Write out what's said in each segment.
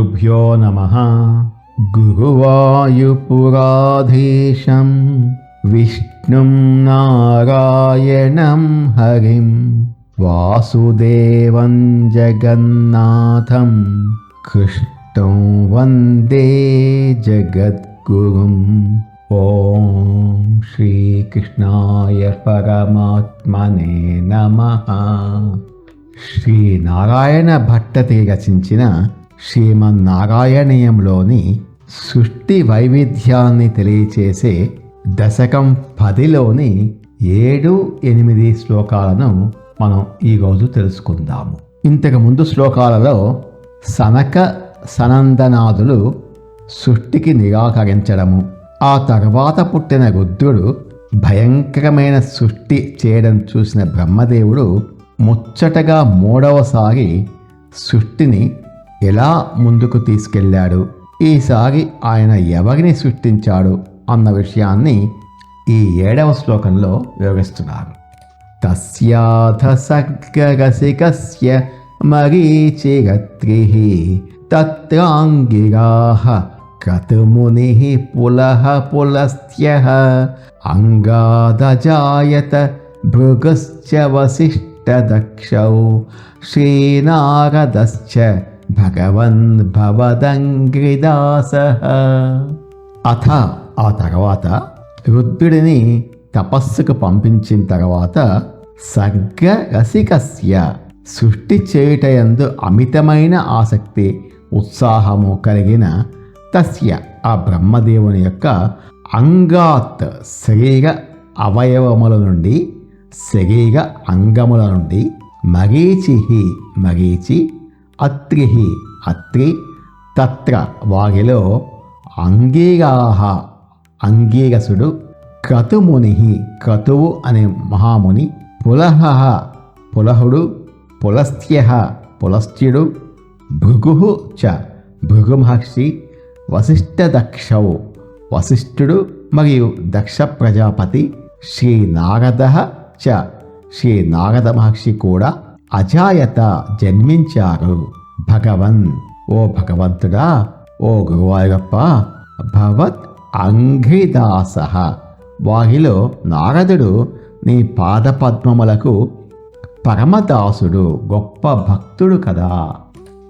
శ్రీగురుభ్యో నమః. గురువాయుపురాధీశం విష్ణుం నారాయణం హరిం వాసుదేవం జగన్నాథం కృష్ణం వందే జగద్గురుం. ఓం శ్రీకృష్ణాయ పరమాత్మనే నమః. శ్రీ నారాయణ భట్టతి రచించిన శ్రీమన్నారాయణీయంలోని సృష్టి వైవిధ్యాన్ని తెలియచేసే దశకం 10లోని 7-8 శ్లోకాలను మనం ఈరోజు తెలుసుకుందాము. ఇంతకు ముందు శ్లోకాలలో సనక సనందనాదులు సృష్టికి నిరాకరించడము, ఆ తర్వాత పుట్టిన రుద్రుడు భయంకరమైన సృష్టి చేయడం చూసిన బ్రహ్మదేవుడు ముచ్చటగా 3వసారి సృష్టిని ఎలా ముందుకు తీసుకెళ్ళాడు, ఈసారి ఆయన ఎవరిని సృష్టించాడు అన్న విషయాన్ని ఈ 7వ శ్లోకంలో వివరిస్తున్నారు. తస్యాథ సర్గరసికస్య మరీచిరత్రిః తత్రాంగిరాః క్రతుమునిః పులః పులస్త్యః అంగాదజాయత భృగుశ్చ వసిష్ఠదక్షౌ శ్రీనారదశ్చ భగవన్ భవదంగ్రిదాసః. అథ ఆ తర్వాత రుద్రుడిని తపస్సుకు పంపించిన తర్వాత సర్గరసికస్య సృష్టి చేయుటయందు అమితమైన ఆసక్తి ఉత్సాహము కలిగిన తస్య ఆ బ్రహ్మదేవుని యొక్క అంగాత్ శరీర అవయవముల నుండి శరీర అంగముల నుండి మరీచిహి మరీచి అత్రిహి అత్రి తత్ర వారిలో అంగీరాహ అంగీరసుడు క్రతుముని క్రతువు అనే మహాముని పులహ పులహుడు పులస్త్య పులస్త్యుడు భృగు చ భృగు మహర్షి వసిష్ఠదక్షౌ వసిష్ఠుడు మరియు దక్ష ప్రజాపతి శ్రీ నారద చ శ్రీ నారద మహర్షి కూడా అజాయత జన్మించారు. భగవన్ ఓ భగవంతుడా, ఓ గురువాయూరప్ప, భవత్ అంఘ్రిదాస వారిలో నారదుడు నీ పాదపద్మములకు పరమదాసుడు, గొప్ప భక్తుడు కదా.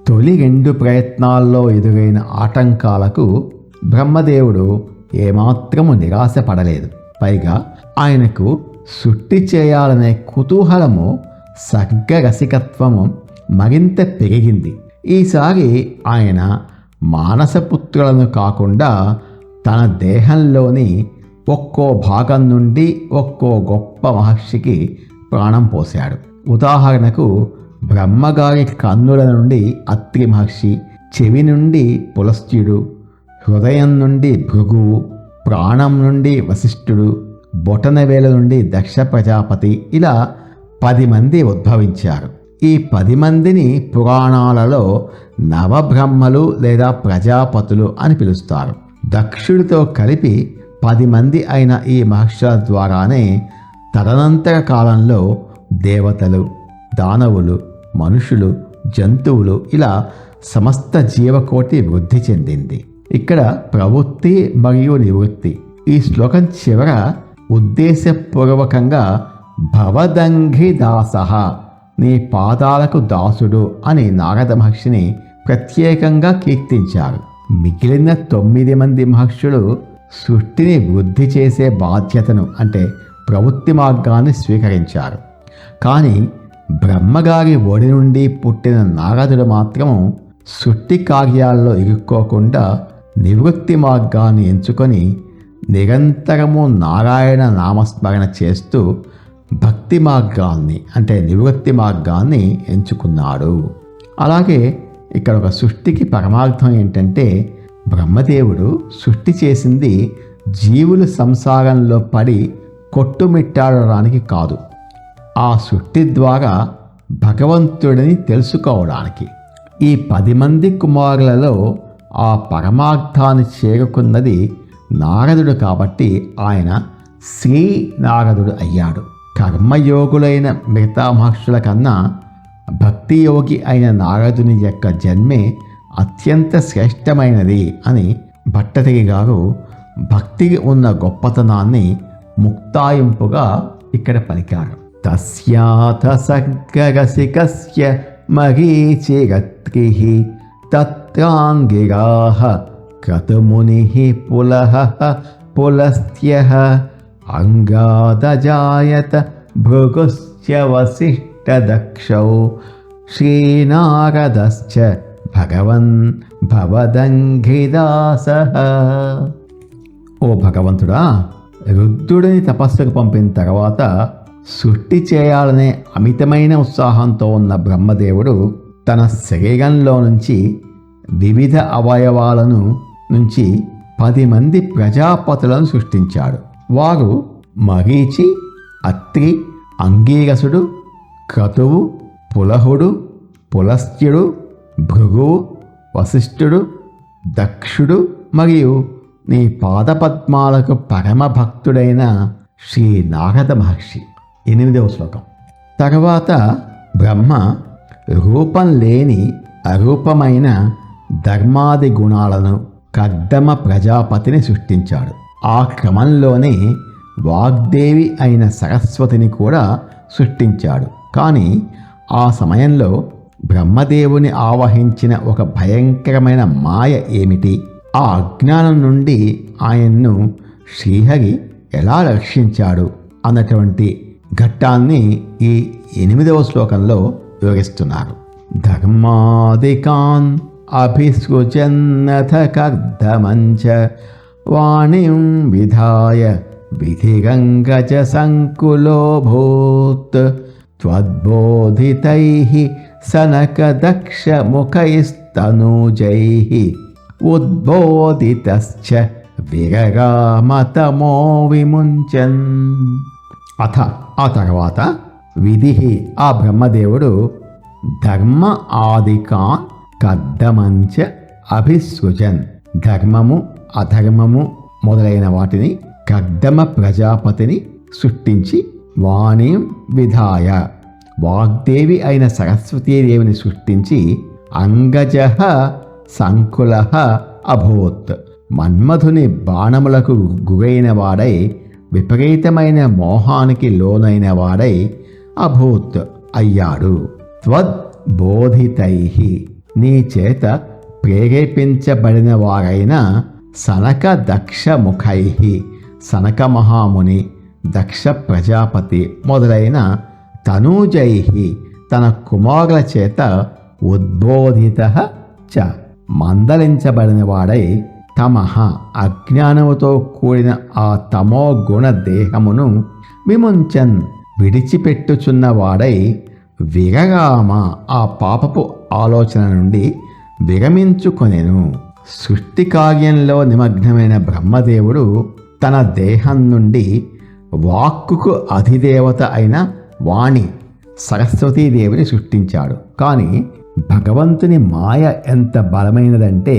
తొలి 2 ప్రయత్నాల్లో ఎదురైన ఆటంకాలకు బ్రహ్మదేవుడు ఏమాత్రము నిరాశపడలేదు. పైగా ఆయనకు సృష్టి చేయాలనే కుతూహలము సర్గరసికత్వము మరింత పెరిగింది. ఈసారి ఆయన మానసపుత్రులను కాకుండా తన దేహంలోని ఒక్కో భాగం నుండి ఒక్కో గొప్ప మహర్షికి ప్రాణం పోశాడు. ఉదాహరణకు బ్రహ్మగారి కన్నుల నుండి అత్రి మహర్షి, చెవి నుండి పులస్త్యుడు, హృదయం నుండి భృగువు, ప్రాణం నుండి వశిష్ఠుడు, బొటనవేల నుండి దక్ష ప్రజాపతి, ఇలా 10 మంది ఉద్భవించారు. ఈ 10 మందిని పురాణాలలో నవబ్రహ్మలు లేదా ప్రజాపతులు అని పిలుస్తారు. దక్షుడితో కలిపి 10 మంది అయిన ఈ మహర్షుల ద్వారానే తదనంతర కాలంలో దేవతలు, దానవులు, మనుషులు, జంతువులు ఇలా సమస్త జీవకోటి వృద్ధి చెందింది. ఇక్కడ ప్రవృత్తి మరియు నివృత్తి. ఈ శ్లోకం చివర ఉద్దేశపూర్వకంగా భవదంఘ్రిదాస నీ పాదాలకు దాసుడు అని నారద మహర్షిని ప్రత్యేకంగా కీర్తించారు. మిగిలిన 9 మంది మహర్షులు సృష్టిని వృద్ధి చేసే బాధ్యతను అంటే ప్రవృత్తి మార్గాన్ని స్వీకరించారు. కానీ బ్రహ్మగారి ఒడి నుండి పుట్టిన నారదుడు మాత్రము సృష్టి కార్యాల్లో ఇరుక్కోకుండా నివృత్తి మార్గాన్ని ఎంచుకొని నిరంతరము నారాయణ నామస్మరణ చేస్తూ భక్తి మార్గాన్ని అంటే నివృత్తి మార్గాన్ని ఎంచుకున్నాడు. అలాగే ఇక్కడ ఒక సృష్టికి పరమార్థం ఏంటంటే బ్రహ్మదేవుడు సృష్టి చేసింది జీవులు సంసారంలో పడి కొట్టుమిట్టాడడానికి కాదు, ఆ సృష్టి ద్వారా భగవంతుడిని తెలుసుకోవడానికి. ఈ 10 మంది కుమారులలో ఆ పరమార్థాన్ని చేరుకున్నది నారదుడు కాబట్టి ఆయన శ్రీ నారదుడు అయ్యాడు. కర్మయోగులైన మిగతా మహర్షుల కన్నా భక్తి యోగి అయిన నారదుని యొక్క జన్మే అత్యంత శ్రేష్టమైనది అని భట్టతిరి గారు భక్తికి ఉన్న గొప్పతనాన్ని ముక్తాయింపుగా ఇక్కడ పలికారు. తస్యాథ సర్గరసికస్య మరీచిరత్రిః తత్రాంగిరాః క్రతుమునిః పులహ పులస్త్యః అంగాదజాయత భృగుశ్చ వసిష్ఠదక్షౌ శ్రీనారదశ్చ భగవన్ భవదంఘ్రిదాసః. ఓ భగవంతుడా, రుద్రుడిని తపస్సుకు పంపిన తర్వాత సృష్టి చేయాలనే అమితమైన ఉత్సాహంతో ఉన్న బ్రహ్మదేవుడు తన శరీరంలో నుంచి వివిధ అవయవాలను నుంచి 10 మంది ప్రజాపతులను సృష్టించాడు. వారు మరీచి, అత్రి, అంగీరసుడు, క్రతువు, పులహుడు, పులస్త్యుడు, భృగువు, వశిష్ఠుడు, దక్షుడు మరియు నీ పాదపద్మాలకు పరమ భక్తుడైన శ్రీ నారద మహర్షి. 8వ శ్లోకం. తర్వాత బ్రహ్మ రూపం లేని అరూపమైన ధర్మాది గుణాలను కర్దమ ప్రజాపతిని సృష్టించాడు. ఆ క్రమంలోనే వాగ్దేవి అయిన సరస్వతిని కూడా సృష్టించాడు. కానీ ఆ సమయంలో బ్రహ్మదేవుని ఆవహించిన ఒక భయంకరమైన మాయ ఏమిటి? ఆ అజ్ఞానం నుండి ఆయన్ను శ్రీహరి ఎలా రక్షించాడు అన్నటువంటి ఘట్టాన్ని ఈ 8వ శ్లోకంలో వివరిస్తున్నారు. ధర్మాదికాన్ అభిసృజన్నథ కర్దమంచ వాణిం విధాయ విధిరంగజ సంకులోభూత్ త్వద్బోధితైః సనకదక్షముఖైస్తనూజైః ఉద్బోధితశ్చ విరగామతమో విముంచన్. ఆ తర్వాత విధి, ఆ బ్రహ్మదేవుడు ధర్మ ఆదికాన్ కర్దమంచ అభిసృజన్, ధర్మము అధర్మము మొదలైన వాటిని కర్దమ ప్రజాపతిని సృష్టించి వాణిం విధాయ, వాగ్దేవి అయిన సరస్వతీదేవిని సృష్టించి అంగజ సంకుల అభూత్, మన్మధుని బాణములకు గురైన వాడై విపరీతమైన మోహానికి లోనైన వాడై అభూత్ అయ్యాడు. త్వద్బోధితైః, నీ చేత ప్రేరేపించబడిన వారైన సనక దక్ష ముఖైః, సనక మహాముని, దక్ష ప్రజాపతి మొదలైన తనూజైః, తన కుమారుల చేత ఉద్బోధితః చ, మందలించబడిన వాడై తమః, అజ్ఞానముతో కూడిన ఆ తమో గుణ దేహమును విముంచన్, విడిచిపెట్టుచున్న వాడై విరగామ, ఆ పాపపు ఆలోచన నుండి విరమించుకొనెను. సృష్టి కార్యంలో నిమగ్నమైన బ్రహ్మదేవుడు తన దేహం నుండి వాక్కుకు అధిదేవత అయిన వాణి సరస్వతీదేవిని సృష్టించాడు. కానీ భగవంతుని మాయ ఎంత బలమైనదంటే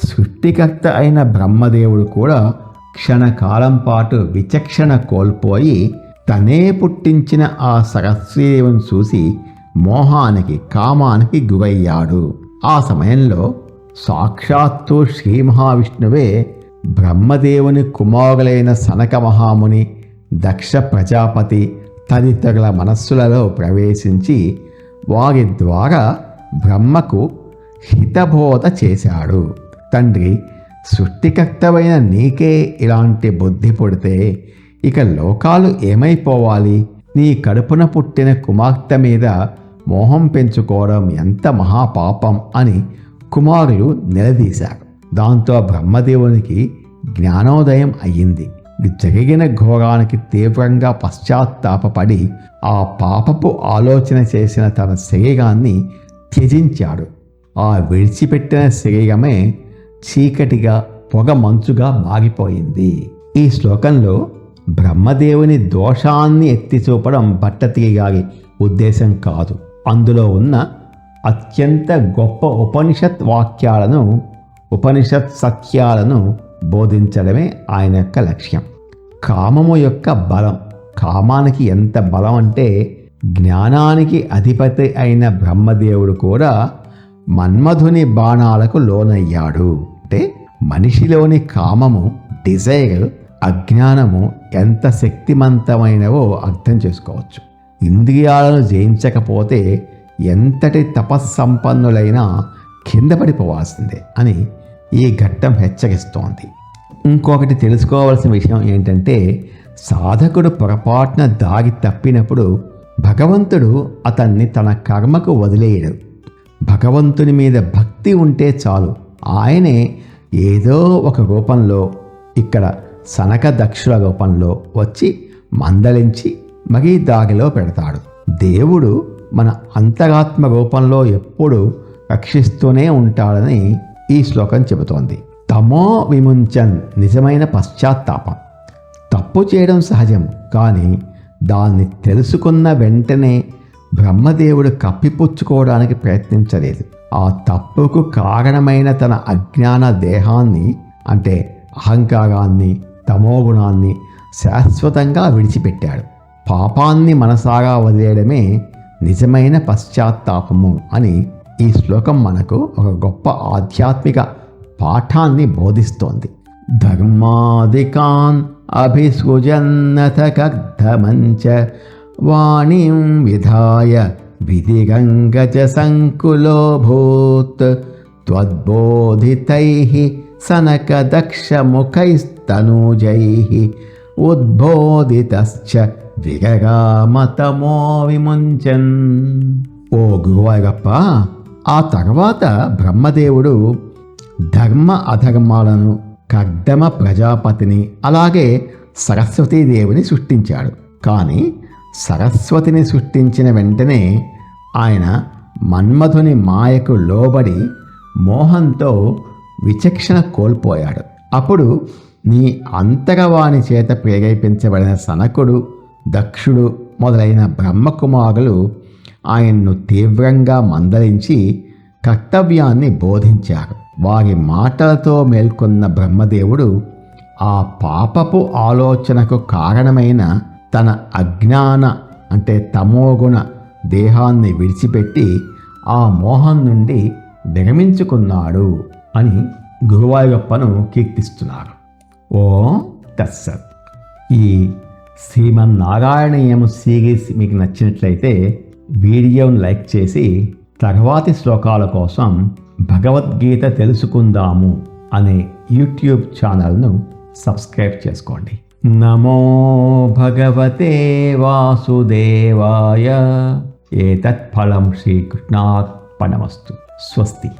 సృష్టికర్త అయిన బ్రహ్మదేవుడు కూడా క్షణకాలం పాటు విచక్షణ కోల్పోయి తనే పుట్టించిన ఆ సరస్వతీదేవిని చూసి మోహానికి, కామానికి గురయ్యాడు. ఆ సమయంలో సాక్షాత్తు శ్రీ మహావిష్ణువే బ్రహ్మదేవుని కుమారులైన సనక మహాముని, దక్ష ప్రజాపతి తదితరుల మనస్సులలో ప్రవేశించి వారి ద్వారా బ్రహ్మకు హితబోధ చేశాడు. తండ్రి, సృష్టికర్తవైన నీకే ఇలాంటి బుద్ధి పుడితే ఇక లోకాలు ఏమైపోవాలి? నీ కడుపున పుట్టిన కుమార్తె మీద మోహం పెంచుకోవడం ఎంత మహాపాపం అని కుమారులు నిలదీశారు. దాంతో బ్రహ్మదేవునికి జ్ఞానోదయం అయ్యింది. జరిగిన ఘోరానికి తీవ్రంగా పశ్చాత్తాపపడి ఆ పాపపు ఆలోచన చేసిన తన శరీరాన్ని త్యజించాడు. ఆ విడిచిపెట్టిన శరీరమే చీకటిగా, పొగ మంచుగా మారిపోయింది. ఈ శ్లోకంలో బ్రహ్మదేవుని దోషాన్ని ఎత్తి చూపడం భట్టతిరి గారి ఉద్దేశం కాదు. అందులో ఉన్న అత్యంత గొప్ప ఉపనిషత్ వాక్యాలను, ఉపనిషత్ సత్యాలను బోధించడమే ఆయన యొక్క లక్ష్యం. కామము యొక్క బలం, కామానికి ఎంత బలం అంటే జ్ఞానానికి అధిపతి అయిన బ్రహ్మదేవుడు కూడా మన్మధుని బాణాలకు లోనయ్యాడు. అంటే మనిషిలోని కామము, డిజైర్, అజ్ఞానము ఎంత శక్తివంతమైనవో అర్థం చేసుకోవచ్చు. ఇంద్రియాలను జయించకపోతే ఎంతటి తపస్సంపన్నులైనా కింద పడిపోవాల్సిందే అని ఈ ఘట్టం హెచ్చరిస్తోంది. ఇంకొకటి తెలుసుకోవాల్సిన విషయం ఏంటంటే, సాధకుడు పొరపాటున దారి తప్పినప్పుడు భగవంతుడు అతన్ని తన కర్మకు వదిలేయడు. భగవంతుని మీద భక్తి ఉంటే చాలు, ఆయనే ఏదో ఒక రూపంలో, ఇక్కడ సనక దక్షుల రూపంలో వచ్చి మందలించి మరీ దారిలో పెడతాడు. దేవుడు మన అంతరాత్మ రూపంలో ఎప్పుడూ రక్షిస్తూనే ఉంటాడని ఈ శ్లోకం చెబుతోంది. తమో విముంచన్, నిజమైన పశ్చాత్తాపం. తప్పు చేయడం సహజం, కానీ దాన్ని తెలుసుకున్న వెంటనే బ్రహ్మదేవుడు కప్పిపుచ్చుకోవడానికి ప్రయత్నించలేదు. ఆ తప్పుకు కారణమైన తన అజ్ఞాన దేహాన్ని, అంటే అహంకారాన్ని, తమోగుణాన్ని శాశ్వతంగా విడిచిపెట్టాడు. పాపాన్ని మనసారా వదిలేయడమే నిజమైన పశ్చాత్తాపము అని ఈ శ్లోకం మనకు ఒక గొప్ప ఆధ్యాత్మిక పాఠాన్ని బోధిస్తోంది. ధర్మాదికాన్ అభిసృజన్నత కగ్ధమంచ వాణిం విధాయ విధిగంగచ సంకులోభూత్ త్వద్బోధితైః సనక దక్షముఖైస్తనూజైః ఉద్బోధితశ్చ విగగామతమో విముంచన్. ఓ గురువాయూరప్ప, ఆ తర్వాత బ్రహ్మదేవుడు ధర్మ అధర్మాలను, కర్దమ ప్రజాపతిని, అలాగే సరస్వతీదేవిని సృష్టించాడు. కానీ సరస్వతిని సృష్టించిన వెంటనే ఆయన మన్మధుని మాయకు లోబడి మోహంతో విచక్షణ కోల్పోయాడు. అప్పుడు నీ అంతరవాణి చేత ప్రేరేపించబడిన సనకుడు, దక్షుడు మొదలైన బ్రహ్మకుమారులు ఆయన్ను తీవ్రంగా మందలించి కర్తవ్యాన్ని బోధించారు. వారి మాటలతో మేల్కొన్న బ్రహ్మదేవుడు ఆ పాపపు ఆలోచనకు కారణమైన తన అజ్ఞాన, అంటే తమోగుణ దేహాన్ని విడిచిపెట్టి ఆ మోహం నుండి విరమించుకున్నాడు అని గురువాయూరప్పను కీర్తిస్తున్నారు. ఓ తత్సత్. ఈ శ్రీమన్నారాయణీయము సిరీస్ మీకు నచ్చినట్లయితే వీడియోను లైక్ చేసి తర్వాతి శ్లోకాల కోసం భగవద్గీత తెలుసుకుందాము అనే యూట్యూబ్ ఛానల్ను సబ్స్క్రైబ్ చేసుకోండి. నమో భగవతే వాసుదేవాయ. ఏతత్ ఫలం శ్రీకృష్ణార్పణమస్తు. స్వస్తి.